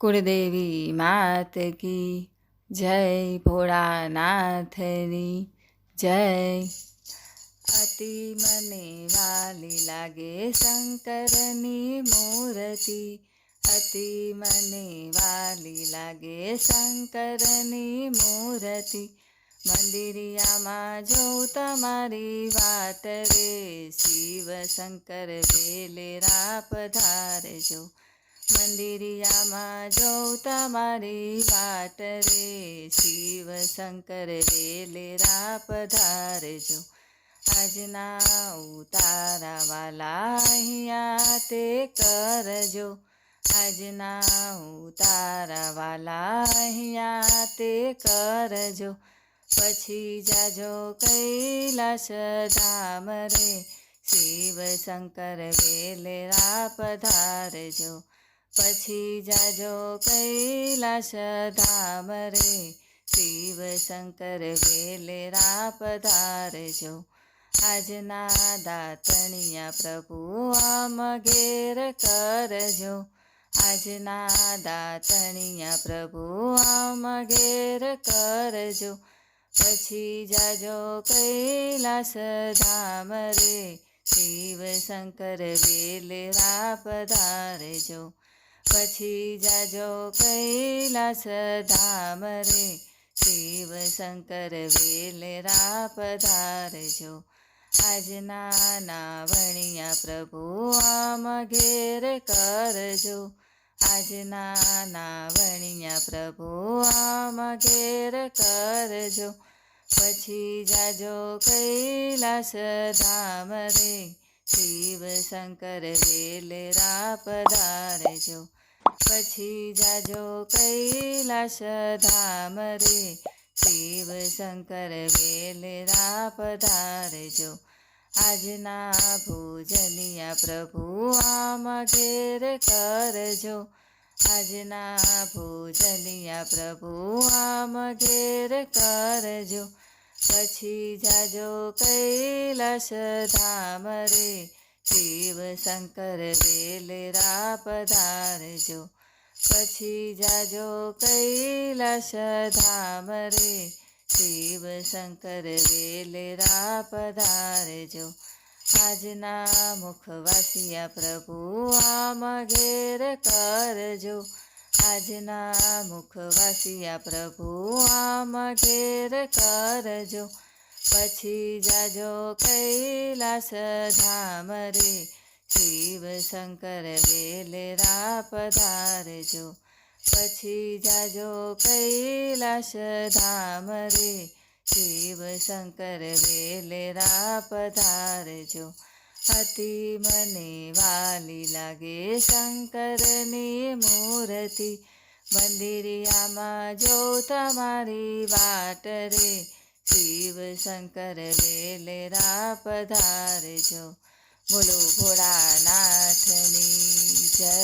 कुलदेवी मात की जय, भोળાનાથની જય। અતિ મને વાલી લાગે શંકરની મૂર્તિ, અતિ મને વાલી લાગે શંકરની મૂર્તિ। મંદિરિયામાં જોઉં તમારી વાટ રે, શિવ શંકર વેલેરા પધારજો। મંદિરિયામાં જોઉં તમારી વાટ રે, શિવ શંકર વેલેરા પધારજો। આજના ઉતારા વાલા અહીંયા તે કરજો, આજના ઉતારા વાલા અહીંયા તે કરજો। પછી જાજો કૈલાસ ધામ રે, શિવ શંકર વેલેરા પધારજો। પછી જાજો કૈલાસ ધામ રે, શિવ શંકર વેલેરા પધારજો। આજના દાતણિયા પ્રભુ આમ ઘેર કરજો, આજના દાતણિયા પ્રભુ આમ ઘેર કરજો। પછી જાજો કૈલાસ ધામ રે, શિવ શંકર વેલેરા પધારજો। પછી જાજો કૈલાસ ધામ રે, શિવ શંકર વેલેરા પધારજો। આજના નાવણિયા પ્રભુ આમ ઘેર કરજો, આજના નાવણિયા પ્રભુ આમ ઘેર કરજો। પછી જાજો કૈલાસ ધામ રે, શિવ શંકર વેલેરા પધારજો। પછી જાજો કૈલાસ ધામ રે, શિવ શંકર વેલેરા પધારજો। આજના ભોજનિયા પ્રભુ આમ ઘેર કરજો, આજના ભોજનિયા પ્રભુ આમ ઘેર કરજો। પછી જાજો કૈલાસ ધામ રે, શિવ શંકર વેલેરા પધારજો। પછી જાજો કૈલાસ ધામ રે, શિવ શંકર વેલેરા પધારજો। આજના મુખવાસિયા પ્રભુ આમ ઘેર કરજો, આજના મુખવાસિયા પ્રભુ આમ ઘેર કરજો। પછી જાજો કૈલાસ ધામ રે, શિવ શંકર વેલેરા પધારજો। પછી જાજો કૈલાસ ધામ રે, શિવ શંકર વેલેરા પધારજો। અતિ મને વાલી લાગે શંકરની મૂર્તિ, મંદિરિયામાં જોઉં તમારી વાટ રે, શિવ શંકર વેલેરા પધારજો। બોલો ભોળાનાથની જય।